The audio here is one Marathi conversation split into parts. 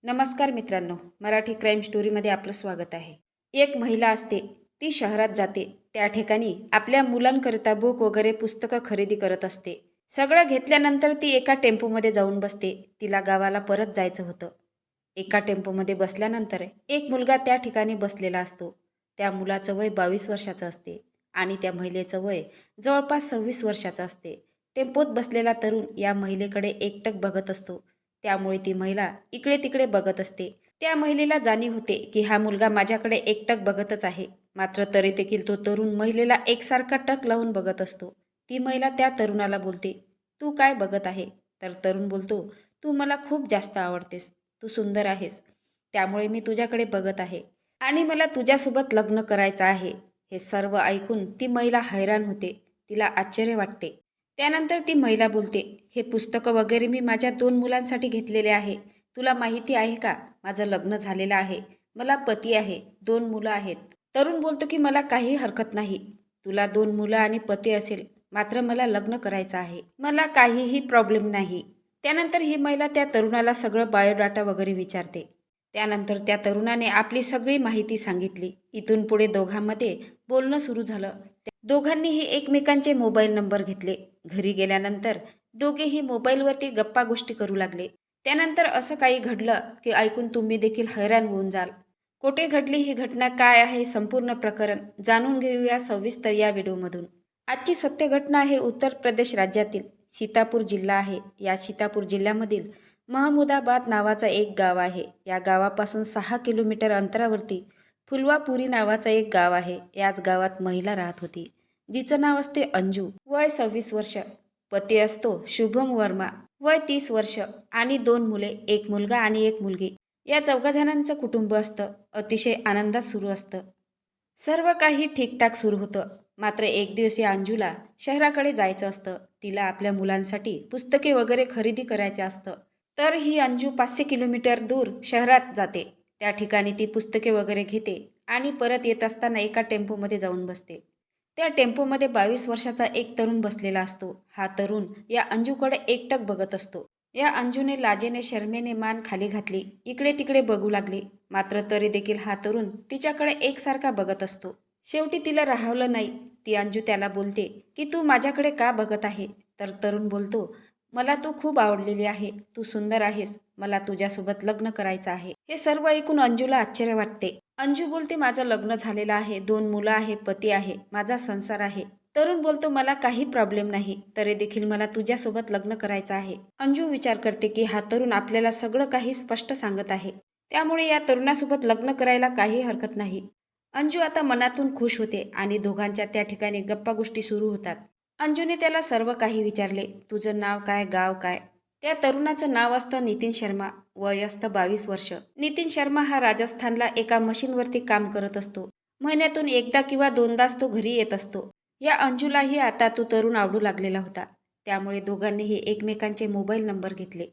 नमस्कार मित्रांनो, मराठी क्राईम स्टोरीमध्ये आपलं स्वागत आहे. एक महिला असते, ती शहरात जाते. त्या ठिकाणी आपल्या मुलांकरिता बुक वगैरे पुस्तकं खरेदी करत असते. सगळं घेतल्यानंतर ती एका टेम्पोमध्ये जाऊन बसते. तिला गावाला परत जायचं होतं. एका टेम्पोमध्ये बसल्यानंतर एक मुलगा त्या ठिकाणी बसलेला असतो. त्या मुलाचं वय 22 वर्षाचं असते आणि त्या महिलेचं वय जवळपास 26 वर्षाचं असते. टेम्पोत बसलेला तरुण या महिलेकडे एकटक बघत असतो. त्यामुळे ती महिला इकडे तिकडे बघत असते. त्या महिलेला जाणीव होते की हा मुलगा माझ्याकडे एकटक बघतच आहे. मात्र तरी देखील तो तरुण महिलेला एकसारखा टक लावून बघत असतो. ती महिला त्या तरुणाला बोलते, तू काय बघत आहे? तर तरुण बोलतो, तू मला खूप जास्त आवडतेस. तू सुंदर आहेस. त्यामुळे मी तुझ्याकडे बघत आहे आणि मला तुझ्यासोबत लग्न करायचं आहे. हे सर्व ऐकून ती महिला हैराण होते. तिला आश्चर्य वाटते. त्यानंतर ती महिला बोलते, हे पुस्तकं वगैरे मी माझ्या 2 मुलांसाठी घेतलेले आहे. तुला माहिती आहे का? माझं लग्न झालेलं आहे. मला पती आहे. 2 मुलं आहेत. तरुण बोलतो की मला काही हरकत नाही. तुला 2 मुलं आणि पती असेल, मात्र मला लग्न करायचं आहे. मला काहीही प्रॉब्लेम नाही. त्यानंतर ही महिला त्या तरुणाला सगळं बायोडाटा वगैरे विचारते. त्यानंतर त्या तरुणाने आपली सगळी माहिती सांगितली. इथून पुढे दोघांमध्ये बोलणं सुरू झालं. दोघांनीही एकमेकांचे मोबाईल नंबर घेतले. घरी गेल्यानंतर दोघेही मोबाईलवरती गप्पा गोष्टी करू लागले. त्यानंतर असं काही घडलं की ऐकून तुम्ही देखील हैराण होऊन जाल. कोठे घडली ही घटना, काय आहे संपूर्ण प्रकरण, जाणून घेऊया सविस्तर या व्हिडिओमधून. आजची सत्य घटना आहे उत्तर प्रदेश राज्यातील सीतापूर जिल्हा आहे. या सीतापूर जिल्ह्यामधील महमुदाबाद नावाचं एक गाव आहे. या गावापासून 6 किलोमीटर अंतरावरती फुलवापुरी नावाचं एक गाव आहे. याच गावात महिला राहत होती, जिचं नाव असते अंजू. वय 26 वर्ष. पती असतो शुभम वर्मा, वय 30 वर्ष आणि 2 मुले, एक मुलगा आणि एक मुलगी. या 4 जणांचं कुटुंब असतं. अतिशय आनंदात सुरू असतं. सर्व काही ठीकठाक सुरू होतं. मात्र एक दिवस या अंजूला शहराकडे जायचं असतं. तिला आपल्या मुलांसाठी पुस्तके वगैरे खरेदी करायचे असतं. तर ही अंजू 500 किलोमीटर दूर शहरात जाते. त्या ठिकाणी ती पुस्तके वगैरे घेते आणि परत येत असताना एका टेम्पोमध्ये जाऊन बसते. त्या टेम्पोमध्ये 22 वर्षाचा एक तरुण बसलेला असतो. हा तरुण या अंजूकडे एकटक बघत असतो. या अंजूने लाजेने शरमेने मान खाली घातली. इकडे तिकडे बघू लागली. मात्र तरी देखील हा तरुण तिच्याकडे एकसारखा बघत असतो. शेवटी तिला राहवलं नाही. ती अंजू त्याला बोलते की तू माझ्याकडे का बघत आहे? तर तरुण बोलतो, मला तू खूप आवडलेली आहे. तू सुंदर आहेस. मला तुझ्यासोबत लग्न करायचं आहे. हे सर्व ऐकून अंजूला आश्चर्य वाटते. अंजू बोलते, माझं लग्न झालेलं आहे. 2 मुलं आहे, पती आहे, माझा संसार आहे. तरुण बोलतो, मला काही प्रॉब्लेम नाही. तरी देखील मला तुझ्यासोबत लग्न करायचं आहे. अंजू विचार करते की हा तरुण आपल्याला सगळं काही स्पष्ट सांगत आहे. त्यामुळे या तरुणासोबत लग्न करायला काही हरकत नाही. अंजू आता मनातून खुश होते आणि दोघांच्या त्या ठिकाणी गप्पा गोष्टी सुरू होतात. अंजूने त्याला सर्व काही विचारले. तुझं नाव काय, गाव काय? त्या तरुणाचं नाव असतं नितीन शर्मा. वय असतं 22 वर्ष. नितीन शर्मा हा राजस्थानला एका मशीनवरती काम करत असतो. महिन्यातून एकदा किंवा दोनदाच तो घरी येत असतो. या अंजूलाही आता तो तरुण आवडू लागलेला होता. त्यामुळे दोघांनीही एकमेकांचे मोबाईल नंबर घेतले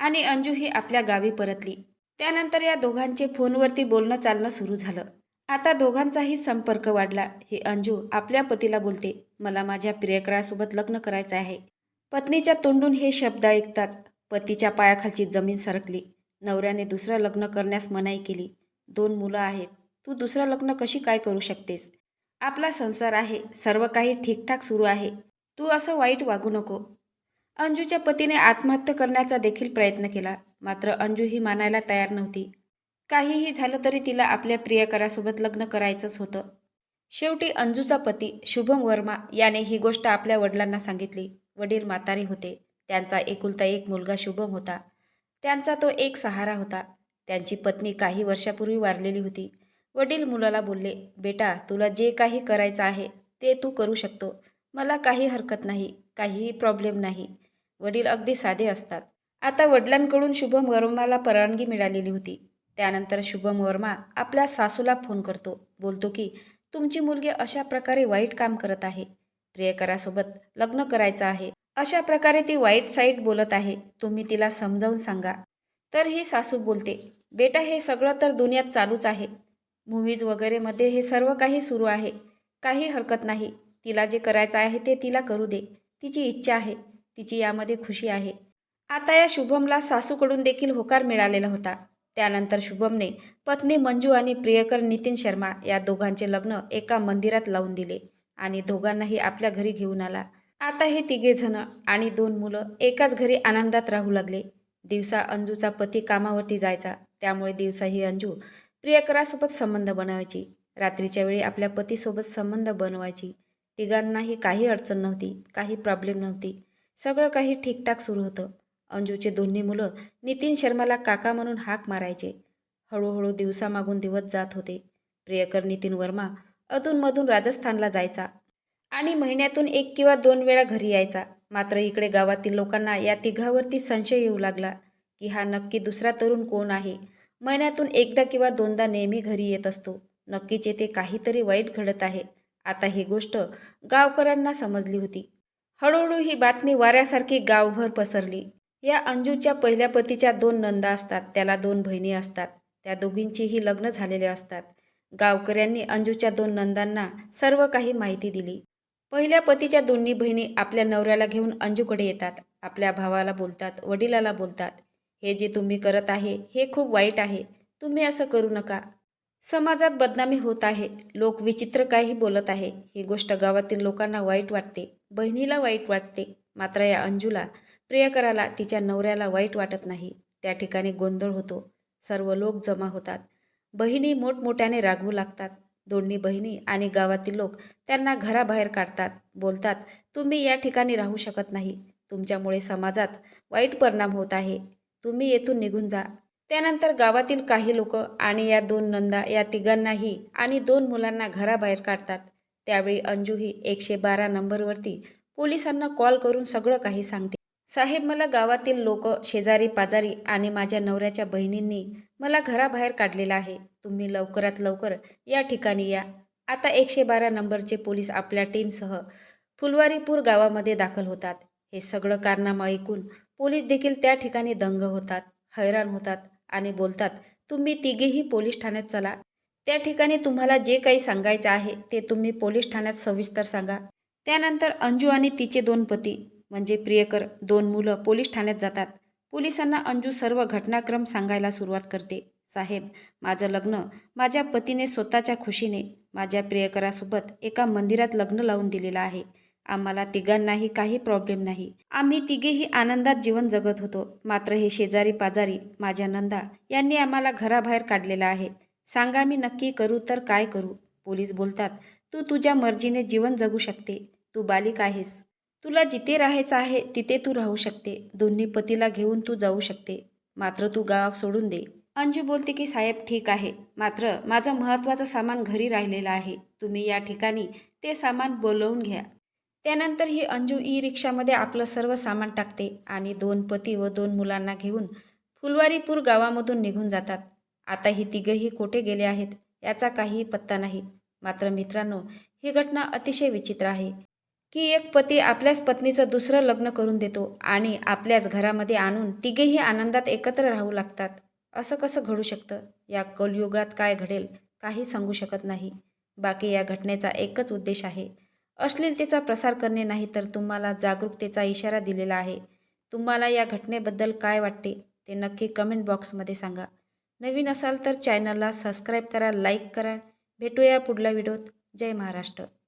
आणि अंजू ही आपल्या गावी परतली. त्यानंतर या दोघांचे फोनवरती बोलणं चालणं सुरू झालं. आता दोघांचाही संपर्क वाढला. ही अंजू आपल्या पतीला बोलते, मला माझ्या प्रियकरासोबत लग्न करायचं आहे. पत्नीच्या तोंडून हे शब्द ऐकताच पतीच्या पायाखालची जमीन सरकली. नवऱ्याने दुसरं लग्न करण्यास मनाई केली. 2 मुलं आहेत. तू दुसरं लग्न कशी काय करू शकतेस? आपला संसार आहे. सर्व काही ठीकठाक सुरू आहे. तू असं वाईट वागू नको. अंजूच्या पतीने आत्महत्या करण्याचा देखील प्रयत्न केला. मात्र अंजू ही मानायला तयार नव्हती. काहीही झालं तरी तिला आपल्या प्रियकरासोबत लग्न करायचंच होतं. शेवटी अंजूचा पती शुभम वर्मा याने ही गोष्ट आपल्या वडिलांना सांगितली. वडील म्हातारे होते. त्यांचा एकुलता एक मुलगा शुभम होता. त्यांचा तो एक सहारा होता. त्यांची पत्नी काही वर्षापूर्वी वारलेली होती. वडील मुलाला बोलले, बेटा तुला जे काही करायचं आहे ते तू करू शकतो. मला काही हरकत नाही, काहीही प्रॉब्लेम नाही. वडील अगदी साधे असतात. आता वडिलांकडून शुभम वर्माला परवानगी मिळालेली होती. त्यानंतर शुभम वर्मा आपल्या सासूला फोन करतो. बोलतो की तुमची मुलगी अशा प्रकारे वाईट काम करत आहे. प्रियकरासोबत लग्न करायचं आहे. अशा प्रकारे ती वाईट साईट बोलत आहे. तुम्ही तिला समजावून सांगा. तर ही सासू बोलते, बेटा हे सगळं तर दुनियात चालूच आहे. मूव्हीज वगैरेमध्ये हे सर्व काही सुरू आहे. काही हरकत नाही. तिला जे करायचं आहे ते तिला करू दे. तिची इच्छा आहे. तिची यामध्ये खुशी आहे. आता या शुभमला सासूकडून देखील होकार मिळालेला होता. त्यानंतर शुभमने पत्नी मंजू आणि प्रियकर नितीन शर्मा या दोघांचे लग्न एका मंदिरात लावून दिले आणि दोघांनाही आपल्या घरी घेऊन आला. आता हे तिघे जण आणि 2 मुलं एकाच घरी आनंदात राहू लागले. दिवसा अंजूचा पती कामावरती जायचा, त्यामुळे दिवसा ही अंजू प्रियकरासोबत संबंध बनवायची, रात्रीच्या वेळी आपल्या पतीसोबत संबंध बनवायची. तिघांनाही काही अडचण नव्हती, काही प्रॉब्लेम नव्हती. सगळं काही ठीकठाक सुरू होतं. अंजूचे दोन्ही मुलं नितीन शर्माला काका म्हणून हाक मारायचे. हळूहळू दिवसामागून दिवस जात होते. प्रियकर नितीन वर्मा अधूनमधून राजस्थानला जायचा आणि महिन्यातून 1 किंवा 2 वेळा घरी यायचा. मात्र इकडे गावातील लोकांना या तिघावरती संशय येऊ लागला की हा नक्की दुसरा तरुण कोण आहे. महिन्यातून एकदा किंवा दोनदा नेहमी घरी येत असतो. नक्कीच येथे काहीतरी वाईट घडत आहे. आता ही गोष्ट गावकऱ्यांना समजली होती. हळूहळू ही बातमी वाऱ्यासारखी गावभर पसरली. या अंजूच्या पहिल्या पतीच्या 2 नंदा असतात, त्याला 2 बहिणी असतात. त्या दोघींचीही लग्न झालेले असतात. गावकऱ्यांनी अंजूच्या 2 नंदांना सर्व काही माहिती दिली. पहिल्या पतीच्या दोन्ही बहिणी आपल्या नवऱ्याला घेऊन अंजूकडे येतात. आपल्या भावाला बोलतात, वडिलाला बोलतात, हे जे तुम्ही करत आहे हे खूप वाईट आहे. तुम्ही असं करू नका. समाजात बदनामी होत आहे. लोक विचित्र काही बोलत आहे. ही गोष्ट गावातील लोकांना वाईट वाटते. बहिणीला वाईट वाटते. मात्र या अंजूला, प्रियकराला, तिच्या नवऱ्याला वाईट वाटत नाही. त्या ठिकाणी गोंधळ होतो. सर्व लोक जमा होतात. बहिणी मोठमोठ्याने रागवू लागतात. दोन्ही बहिणी आणि गावातील लोक त्यांना घराबाहेर काढतात. बोलतात, तुम्ही या ठिकाणी राहू शकत नाही. तुमच्यामुळे समाजात वाईट परिणाम होत आहे. तुम्ही येथून निघून जा. त्यानंतर गावातील काही लोक आणि या 2 नंदा या तिघांनाही आणि 2 मुलांना घराबाहेर काढतात. त्यावेळी अंजूही 112 नंबरवरती पोलिसांना कॉल करून सगळं काही सांगते. साहेब, मला गावातील लोक, शेजारी पाजारी आणि माझ्या नवऱ्याच्या बहिणींनी मला घराबाहेर काढलेलं आहे. तुम्ही लवकरात लवकर या ठिकाणी या. आता 112 नंबरचे पोलीस आपल्या टीमसह फुलवारीपूर गावामध्ये दाखल होतात. हे सगळं कारनामा ऐकून पोलीस देखील त्या ठिकाणी दंग होतात, हैराण होतात आणि बोलतात, तुम्ही तिघेही पोलीस ठाण्यात चला. त्या ठिकाणी तुम्हाला जे काही सांगायचं आहे ते तुम्ही पोलीस ठाण्यात सविस्तर सांगा. त्यानंतर अंजू आणि तिचे 2 पती म्हणजे प्रियकर, 2 मुलं पोलीस ठाण्यात जातात. पोलिसांना अंजू सर्व घटनाक्रम सांगायला सुरुवात करते. साहेब, माझं लग्न माझ्या पतीने स्वतःच्या खुशीने माझ्या प्रियकरासोबत एका मंदिरात लग्न लावून दिलेलं आहे. आम्हाला तिघांनाही काही प्रॉब्लेम नाही. आम्ही तिघेही आनंदात जीवन जगत होतो. मात्र हे शेजारी पाजारी, माझ्या नंदा यांनी आम्हाला घराबाहेर काढलेलं आहे. सांगा, मी नक्की करू तर काय करू? पोलीस बोलतात, तू तुझ्या मर्जीने जीवन जगू शकते. तू बालिक आहेस. तुला जिथे राहायचं आहे तिथे तू राहू शकते. दोन्ही पतीला घेऊन तू जाऊ शकते. मात्र तू गाव सोडून दे. अंजू बोलते की साहेब ठीक आहे, मात्र माझं महत्त्वाचं सामान घरी राहिलेलं आहे. तुम्ही या ठिकाणी ते सामान बोलवून घ्या. त्यानंतर ही अंजू ई-रिक्षामध्ये आपलं सर्व सामान टाकते आणि 2 पती व 2 मुलांना घेऊन फुलवारीपूर गावामधून निघून जातात. आता ही तिघंही कोठे गेले आहेत याचा काहीही पत्ता नाही. मात्र मित्रांनो, ही घटना अतिशय विचित्र आहे की एक पती आपल्याच पत्नीचं दुसरं लग्न करून देतो आणि आपल्याच घरामध्ये आणून तिघेही आनंदात एकत्र राहू लागतात. असं कसं घडू शकतं? या कलियुगात काय घडेल काही सांगू शकत नाही. बाकी या घटनेचा एकच उद्देश आहे, अश्लीलतेचा प्रसार करणे, नाही तर तुम्हाला जागरूकतेचा इशारा दिलेला आहे. तुम्हाला या घटनेबद्दल काय वाटते ते नक्की कमेंट बॉक्समध्ये सांगा. नवीन असाल तर चॅनलला सबस्क्राईब करा, लाईक करा. भेटूया पुढल्या व्हिडिओत. जय महाराष्ट्र.